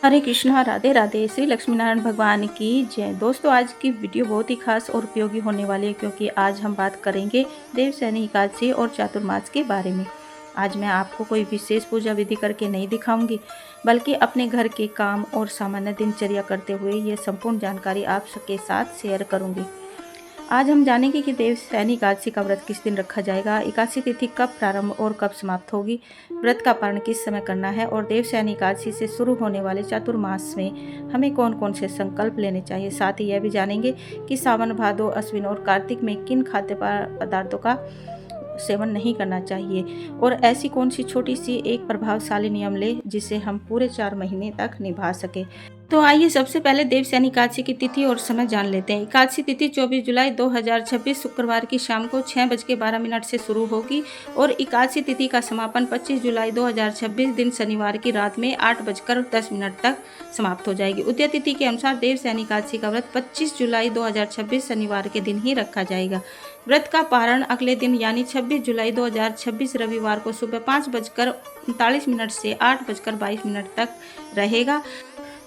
हरे कृष्णा, राधे राधे। श्री लक्ष्मीनारायण भगवान की जय। दोस्तों, आज की वीडियो बहुत ही खास और उपयोगी होने वाली है, क्योंकि आज हम बात करेंगे देवशयनी एकादशी और चातुर्मास के बारे में। आज मैं आपको कोई विशेष पूजा विधि करके नहीं दिखाऊंगी, बल्कि अपने घर के काम और सामान्य दिनचर्या करते हुए ये संपूर्ण जानकारी आप सबके साथ शेयर करूंगी। आज हम जानेंगे कि देवशयनी एकादशी का व्रत किस दिन रखा जाएगा, एकादशी तिथि कब प्रारंभ और कब समाप्त होगी, व्रत का पारण किस समय करना है और देवशयनी एकादशी से शुरू होने वाले चातुर्मास में हमें कौन कौन से संकल्प लेने चाहिए। साथ ही यह भी जानेंगे कि सावन, भादो, अश्विन और कार्तिक में किन खाद्य पदार्थों का सेवन नहीं करना चाहिए और ऐसी कौन सी छोटी सी एक प्रभावशाली नियम ले जिसे हम पूरे 4 महीने तक निभा सके। तो आइए सबसे पहले देवशयनी एकादशी की तिथि और समय जान लेते हैं। एकादशी तिथि 24 जुलाई 2026 शुक्रवार की शाम को 6:12 से शुरू होगी और एकादशी तिथि का समापन 25 जुलाई 2026 दिन शनिवार की रात में 8:10 तक समाप्त हो जाएगी। उदय तिथि के अनुसार देवशयनी एकादशी का व्रत 25 जुलाई 2026 शनिवार के दिन ही रखा जाएगा। व्रत का पारण अगले दिन यानी 26 जुलाई 2026 रविवार को सुबह 5:39 से 8:22 तक रहेगा।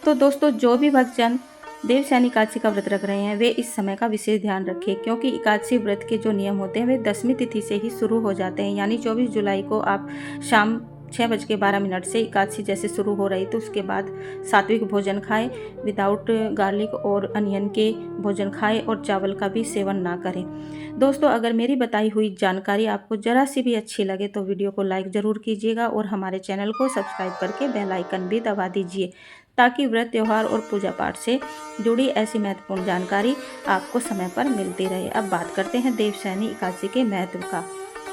तो दोस्तों, जो भी भक्तजन देवशयनी एकादशी का व्रत रख रहे हैं वे इस समय का विशेष ध्यान रखें, क्योंकि एकादशी व्रत के जो नियम होते हैं वे 10वीं तिथि से ही शुरू हो जाते हैं। यानी 24 जुलाई को आप शाम 6:12 से एकादशी जैसे शुरू हो रही तो उसके बाद सात्विक भोजन खाएं, विदाउट गार्लिक और अनियन के भोजन खाएं और चावल का भी सेवन ना करें। दोस्तों, अगर मेरी बताई हुई जानकारी आपको जरा सी भी अच्छी लगे तो वीडियो को लाइक ज़रूर कीजिएगा और हमारे चैनल को सब्सक्राइब करके बेल आइकन भी दबा दीजिए, ताकि व्रत, त्योहार और पूजा पाठ से जुड़ी ऐसी महत्वपूर्ण जानकारी आपको समय पर मिलती रहे। अब बात करते हैं देवशयनी एकादशी के महत्व का।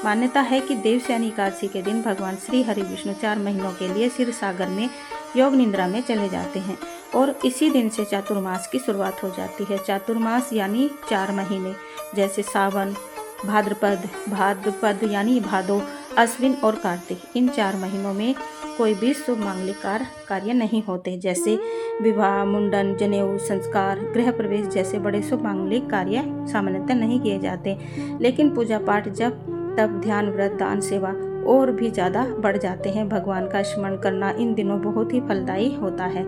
मान्यता है कि देवशयनी एकादशी के दिन भगवान श्री हरि विष्णु 4 महीनों के लिए क्षीर सागर में योग निद्रा में चले जाते हैं और इसी दिन से चातुर्मास की शुरुआत हो जाती है। चातुर्मास यानी 4 महीने, जैसे सावन, भाद्रपद यानी भादो, अश्विन और कार्तिक। इन 4 महीनों में कोई भी शुभ मांगलिक कार्य नहीं होते, जैसे विवाह, मुंडन, जनेऊ संस्कार, गृह प्रवेश जैसे बड़े शुभ मांगलिक कार्य सामान्यतः नहीं किए जाते। लेकिन पूजा पाठ, जप, तप, ध्यान, व्रत, दान, सेवा और भी ज़्यादा बढ़ जाते हैं। भगवान का स्मरण करना इन दिनों बहुत ही फलदायी होता है।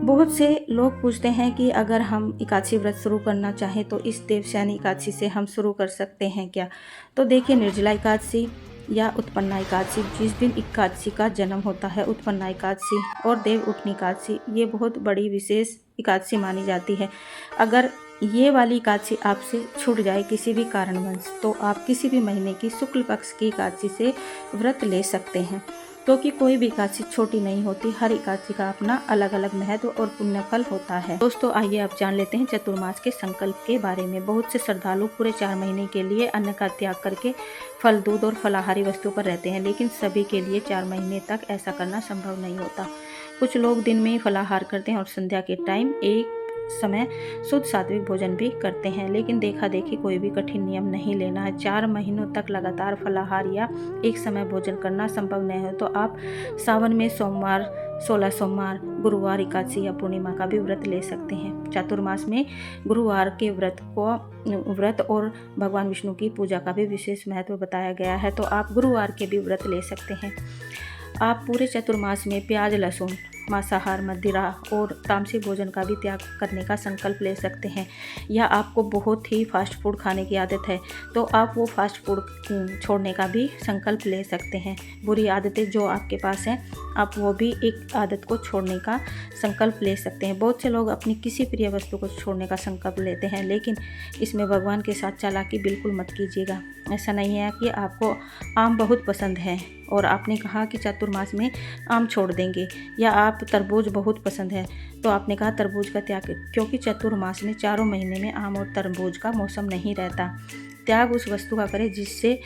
बहुत से लोग पूछते हैं कि अगर हम एकादशी व्रत शुरू करना चाहें तो इस देवशयनी एकादशी से हम शुरू कर सकते हैं क्या। तो देखिए, निर्जला एकादशी या उत्पन्ना एकादशी, जिस दिन एकादशी का जन्म होता है, उत्पन्ना एकादशी और देव उठनी एकादशी, ये बहुत बड़ी विशेष एकादशी मानी जाती है। अगर ये वाली एकादशी आपसे छूट जाए किसी भी कारणवश तो आप किसी भी महीने की शुक्ल पक्ष की एकादशी से व्रत ले सकते हैं, क्योंकि कोई भी एकादशी छोटी नहीं होती। हर एकादशी का अपना अलग अलग महत्व और पुण्य फल होता है। दोस्तों, आइए अब जान लेते हैं चतुर्मास के संकल्प के बारे में। बहुत से श्रद्धालु पूरे 4 महीने के लिए अन्न का त्याग करके फल, दूध और फलाहारी वस्तु पर रहते हैं, लेकिन सभी के लिए 4 महीने तक ऐसा करना संभव नहीं होता। कुछ लोग दिन में ही फलाहार करते हैं और संध्या के टाइम एक समय शुद्ध सात्विक भोजन भी करते हैं, लेकिन देखा देखी कोई भी कठिन नियम नहीं लेना है। 4 महीनों तक लगातार फलाहार या एक समय भोजन करना संभव नहीं हो तो आप सावन में सोमवार, 16 सोमवार, गुरुवार, एकादशी या पूर्णिमा का भी व्रत ले सकते हैं। चातुर्मास में गुरुवार के व्रत और भगवान विष्णु की पूजा का भी विशेष महत्व बताया गया है, तो आप गुरुवार के भी व्रत ले सकते हैं। आप पूरे चतुर्मास में प्याज, लहसुन, मांसाहार, मदिरा और तामसी भोजन का भी त्याग करने का संकल्प ले सकते हैं। या आपको बहुत ही फास्ट फूड खाने की आदत है तो आप वो फास्ट फूड छोड़ने का भी संकल्प ले सकते हैं। बुरी आदतें जो आपके पास हैं, आप वो भी एक आदत को छोड़ने का संकल्प ले सकते हैं। बहुत से लोग अपनी किसी प्रिय वस्तु को छोड़ने का संकल्प लेते हैं, लेकिन इसमें भगवान के साथ चालाकी बिल्कुल मत कीजिएगा। ऐसा नहीं है कि आपको आम बहुत पसंद है और आपने कहा कि चातुर्मास में आम छोड़ देंगे, या आप तरबूज बहुत पसंद है तो आपने कहा तरबूज का त्याग, क्योंकि चतुर्मास में 4 महीने में आम और तरबूज का मौसम नहीं रहता। त्याग उस वस्तु का करें जिससे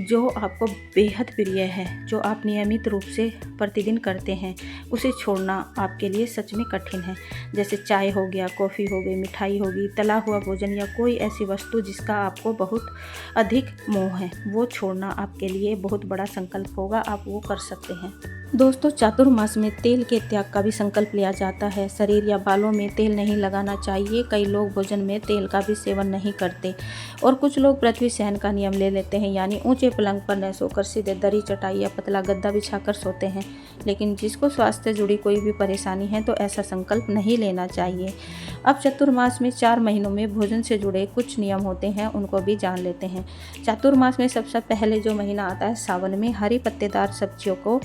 जो आपको बेहद प्रिय है, जो आप नियमित रूप से प्रतिदिन करते हैं, उसे छोड़ना आपके लिए सच में कठिन है। जैसे चाय हो गया, कॉफ़ी हो गई, मिठाई होगी, तला हुआ भोजन या कोई ऐसी वस्तु जिसका आपको बहुत अधिक मोह है, वो छोड़ना आपके लिए बहुत बड़ा संकल्प होगा। आप वो कर सकते हैं। दोस्तों, चातुर्मास में तेल के त्याग का भी संकल्प लिया जाता है। शरीर या बालों में तेल नहीं लगाना चाहिए। कई लोग भोजन में तेल का भी सेवन नहीं करते और कुछ लोग पृथ्वी शयन का नियम ले लेते हैं, यानी ऊंचे पलंग पर न सोकर सीधे दरी, चटाई या पतला गद्दा बिछाकर सोते हैं। लेकिन जिसको स्वास्थ्य से जुड़ी कोई भी परेशानी है तो ऐसा संकल्प नहीं लेना चाहिए। अब चतुर्मास में 4 महीनों में भोजन से जुड़े कुछ नियम होते हैं, उनको भी जान लेते हैं। चातुर्मास में सबसे पहले जो महीना आता है सावन में, हरी पत्तेदार सब्जियों को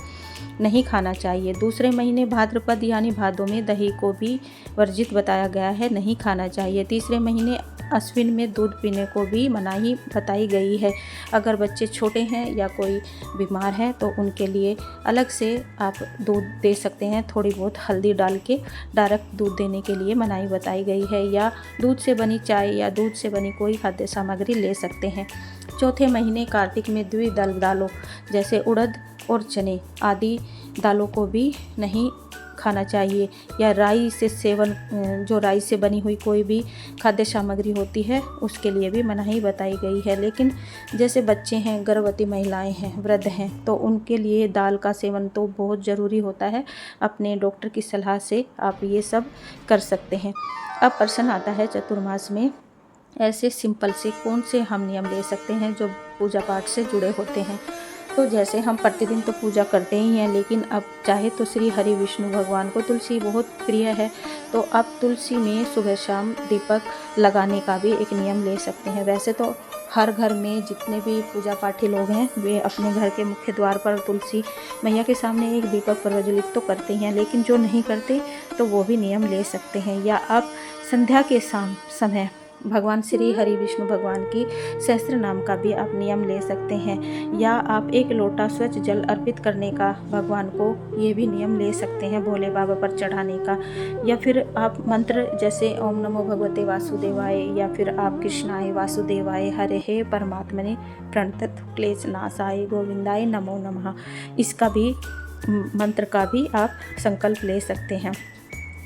नहीं खाना चाहिए। दूसरे महीने भाद्रपद यानी भादों में दही को भी वर्जित बताया गया है, नहीं खाना चाहिए। तीसरे महीने अश्विन में दूध पीने को भी मनाही बताई गई है। अगर बच्चे छोटे हैं या कोई बीमार है तो उनके लिए अलग से आप दूध दे सकते हैं, थोड़ी बहुत हल्दी डाल के। डायरेक्ट दूध देने के लिए मनाही बताई गई है, या दूध से बनी चाय या दूध से बनी कोई खाद्य सामग्री ले सकते हैं। चौथे महीने कार्तिक में द्विदल दालों जैसे उड़द और चने आदि दालों को भी नहीं खाना चाहिए, या राई से सेवन, जो राई से बनी हुई कोई भी खाद्य सामग्री होती है उसके लिए भी मनाही बताई गई है। लेकिन जैसे बच्चे हैं, गर्भवती महिलाएं हैं, वृद्ध हैं, तो उनके लिए दाल का सेवन तो बहुत ज़रूरी होता है। अपने डॉक्टर की सलाह से आप ये सब कर सकते हैं। अब प्रश्न आता है, चतुर्मास में ऐसे सिंपल से कौन से हम नियम ले सकते हैं जो पूजा पाठ से जुड़े होते हैं। तो जैसे हम प्रतिदिन तो पूजा करते ही हैं, लेकिन अब चाहे तो श्री हरि विष्णु भगवान को तुलसी बहुत प्रिय है, तो अब तुलसी में सुबह शाम दीपक लगाने का भी एक नियम ले सकते हैं। वैसे तो हर घर में जितने भी पूजा पाठी लोग हैं वे अपने घर के मुख्य द्वार पर तुलसी मैया के सामने एक दीपक प्रज्वलित तो करते हैं, लेकिन जो नहीं करते तो वो भी नियम ले सकते हैं। या आप संध्या के समय भगवान श्री हरि विष्णु भगवान की सहस्त्र नाम का भी आप नियम ले सकते हैं, या आप एक लोटा स्वच्छ जल अर्पित करने का भगवान को, ये भी नियम ले सकते हैं भोले बाबा पर चढ़ाने का। या फिर आप मंत्र जैसे ओम नमो भगवते वासुदेवाय, या फिर आप कृष्णाय वासुदेवाय हरे हे परमात्मने प्रणतत क्लेश नाशाय गोविंदाय नमो नमः, इसका भी मंत्र का भी आप संकल्प ले सकते हैं।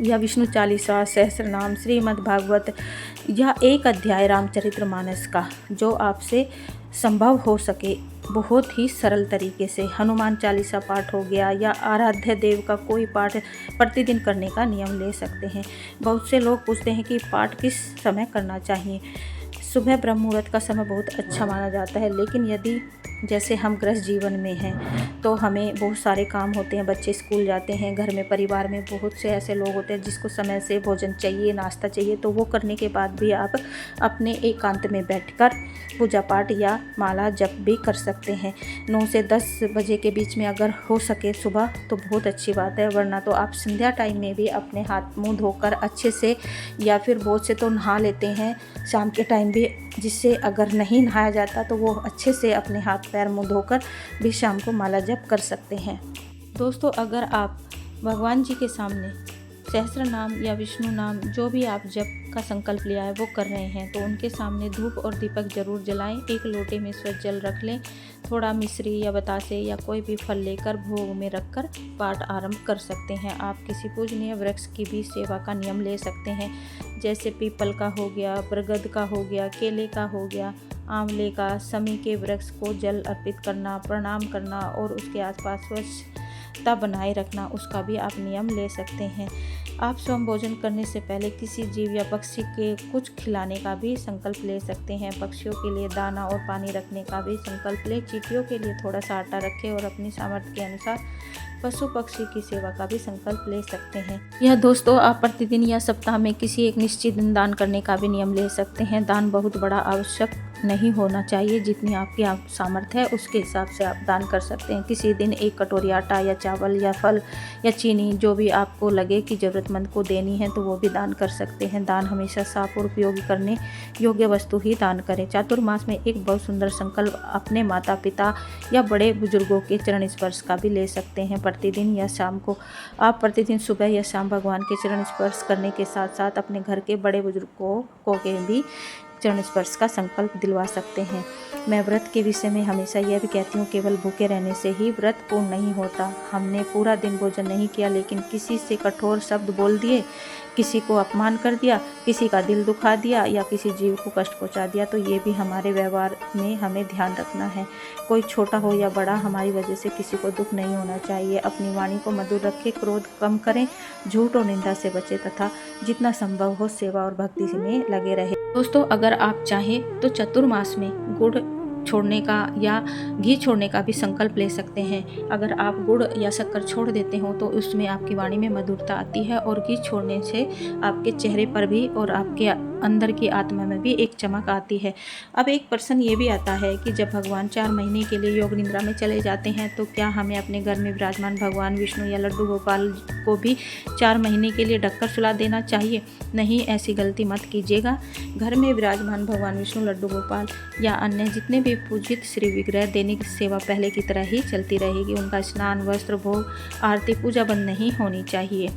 या विष्णु चालीसा, सहस्र नाम, श्रीमद् भागवत, या एक अध्याय रामचरितमानस का जो आपसे संभव हो सके बहुत ही सरल तरीके से। हनुमान चालीसा पाठ हो गया, या आराध्य देव का कोई पाठ प्रतिदिन करने का नियम ले सकते हैं। बहुत से लोग पूछते हैं कि पाठ किस समय करना चाहिए। सुबह ब्रह्म मुहूर्त का समय बहुत अच्छा माना जाता है, लेकिन यदि जैसे हम गृहस्थ जीवन में हैं तो हमें बहुत सारे काम होते हैं, बच्चे स्कूल जाते हैं, घर में परिवार में बहुत से ऐसे लोग होते हैं जिसको समय से भोजन चाहिए, नाश्ता चाहिए, तो वो करने के बाद भी आप अपने एकांत में बैठकर पूजा पाठ या माला जप भी कर सकते हैं। 9 से 10 बजे के बीच में अगर हो सके सुबह तो बहुत अच्छी बात है, वरना तो आप संध्या टाइम में भी अपने हाथ मुंह धोकर अच्छे से, या फिर बहुत से तो नहा लेते हैं शाम के टाइम भी, जिससे अगर नहीं नहाया जाता तो वो अच्छे से अपने हाथ पैर मुंह धोकर भी शाम को माला जप कर सकते हैं। दोस्तों, अगर आप भगवान जी के सामने सहस्त्र नाम या विष्णु नाम जो भी आप जप का संकल्प लिया है वो कर रहे हैं, तो उनके सामने धूप और दीपक जरूर जलाएं। एक लोटे में स्वच्छ जल रख लें, थोड़ा मिश्री या बतासे या कोई भी फल लेकर भोग में रखकर पाठ आरंभ कर सकते हैं। आप किसी पूजनीय वृक्ष की भी सेवा का नियम ले सकते हैं, जैसे पीपल का हो गया, बरगद का हो गया, केले का हो गया, आंवले का। समी के वृक्ष को जल अर्पित करना, प्रणाम करना और उसके आसपास स्वच्छता बनाए रखना, उसका भी आप नियम ले सकते हैं। आप स्वयं भोजन करने से पहले किसी जीव या पक्षी के कुछ खिलाने का भी संकल्प ले सकते हैं। पक्षियों के लिए दाना और पानी रखने का भी संकल्प लें। चींटियों के लिए थोड़ा सा आटा रखें और अपनी सामर्थ्य के अनुसार पशु पक्षी की सेवा का भी संकल्प ले सकते हैं। यह दोस्तों, आप प्रतिदिन या सप्ताह में किसी एक निश्चित दिन दान करने का भी नियम ले सकते हैं। दान बहुत बड़ा आवश्यक नहीं होना चाहिए, जितनी आपकी सामर्थ्य है उसके हिसाब से आप दान कर सकते हैं। किसी दिन 1 कटोरी आटा या चावल या फल या चीनी, जो भी आपको लगे कि ज़रूरतमंद को देनी है तो वो भी दान कर सकते हैं। दान हमेशा साफ और उपयोगी करने योग्य वस्तु ही दान करें। चातुर्मास में एक बहुत सुंदर संकल्प अपने माता पिता या बड़े बुजुर्गों के चरण स्पर्श का भी ले सकते हैं। प्रतिदिन या शाम को आप प्रतिदिन सुबह या शाम भगवान के चरण स्पर्श करने के साथ साथ अपने घर के बड़े बुजुर्गों को के भी चरण स्पर्श का संकल्प दिलवा सकते हैं। मैं व्रत के विषय में हमेशा यह भी कहती हूँ, केवल भूखे रहने से ही व्रत पूर्ण नहीं होता। हमने पूरा दिन भोजन नहीं किया लेकिन किसी से कठोर शब्द बोल दिए किसी को अपमान कर दिया, किसी का दिल दुखा दिया या किसी जीव को कष्ट पहुंचा दिया, तो ये भी हमारे व्यवहार में हमें ध्यान रखना है। कोई छोटा हो या बड़ा, हमारी वजह से किसी को दुख नहीं होना चाहिए। अपनी वाणी को मधुर रखें, क्रोध कम करें, झूठ और निंदा से बचें तथा जितना संभव हो सेवा और भक्ति में लगे रहे। दोस्तों, अगर आप चाहें तो चतुर्मास में गुड़ छोड़ने का या घी छोड़ने का भी संकल्प ले सकते हैं। अगर आप गुड़ या शक्कर छोड़ देते हो तो उसमें आपकी वाणी में मधुरता आती है और घी छोड़ने से आपके चेहरे पर भी और आपके अंदर की आत्मा में भी एक चमक आती है। अब एक प्रश्न ये भी आता है कि जब भगवान 4 महीने के लिए योग निद्रा में चले जाते हैं तो क्या हमें अपने घर में विराजमान भगवान विष्णु या लड्डू गोपाल को भी 4 महीने के लिए ढककर सुला देना चाहिए? नहीं, ऐसी गलती मत कीजिएगा। घर में विराजमान भगवान विष्णु, लड्डू गोपाल या अन्य जितने भी पूजित श्री विग्रह दैनिक सेवा पहले की तरह ही चलती रहेगी। उनका स्नान, वस्त्र, भोग, आरती, पूजा बंद नहीं होनी चाहिए।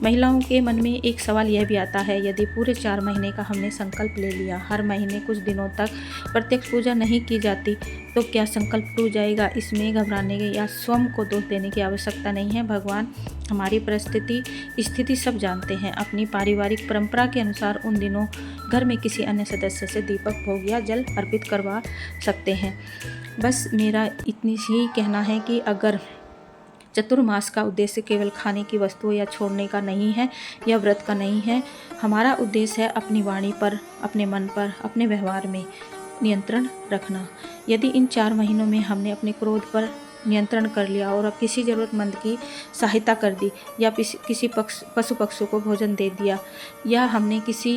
महिलाओं के मन में एक सवाल यह भी आता है, यदि पूरे 4 महीने का हमने संकल्प ले लिया, हर महीने कुछ दिनों तक प्रत्यक्ष पूजा नहीं की जाती तो क्या संकल्प टूट जाएगा? इसमें घबराने या स्वयं को दोष देने की आवश्यकता नहीं है। भगवान हमारी परिस्थिति स्थिति सब जानते हैं। अपनी पारिवारिक परंपरा के अनुसार उन दिनों घर में किसी अन्य सदस्य से दीपक, भोग या जल अर्पित करवा सकते हैं। बस मेरा इतनी ही कहना है कि अगर चतुर्मास का उद्देश्य केवल खाने की वस्तुओं या छोड़ने का नहीं है या व्रत का नहीं है, हमारा उद्देश्य है अपनी वाणी पर, अपने मन पर, अपने व्यवहार में नियंत्रण रखना। यदि इन 4 महीनों में हमने अपने क्रोध पर नियंत्रण कर लिया और अब किसी ज़रूरतमंद की सहायता कर दी या किसी पशु पक्षियों को भोजन दे दिया या हमने किसी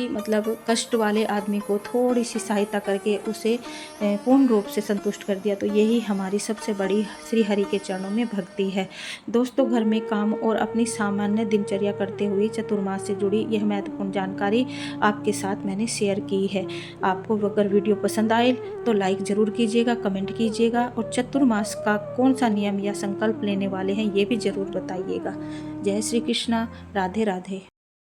कष्ट वाले आदमी को थोड़ी सी सहायता करके उसे पूर्ण रूप से संतुष्ट कर दिया, तो यही हमारी सबसे बड़ी श्री हरि के चरणों में भक्ति है। दोस्तों, घर में काम और अपनी सामान्य दिनचर्या करते हुए चतुर्मास से जुड़ी यह महत्वपूर्ण जानकारी आपके साथ मैंने शेयर की है। आपको अगर वीडियो पसंद आए तो लाइक ज़रूर कीजिएगा, कमेंट कीजिएगा और चतुर्मास का कौन सा नियम या संकल्प लेने वाले हैं ये भी जरूर बताइएगा। जय श्री कृष्णा, राधे राधे।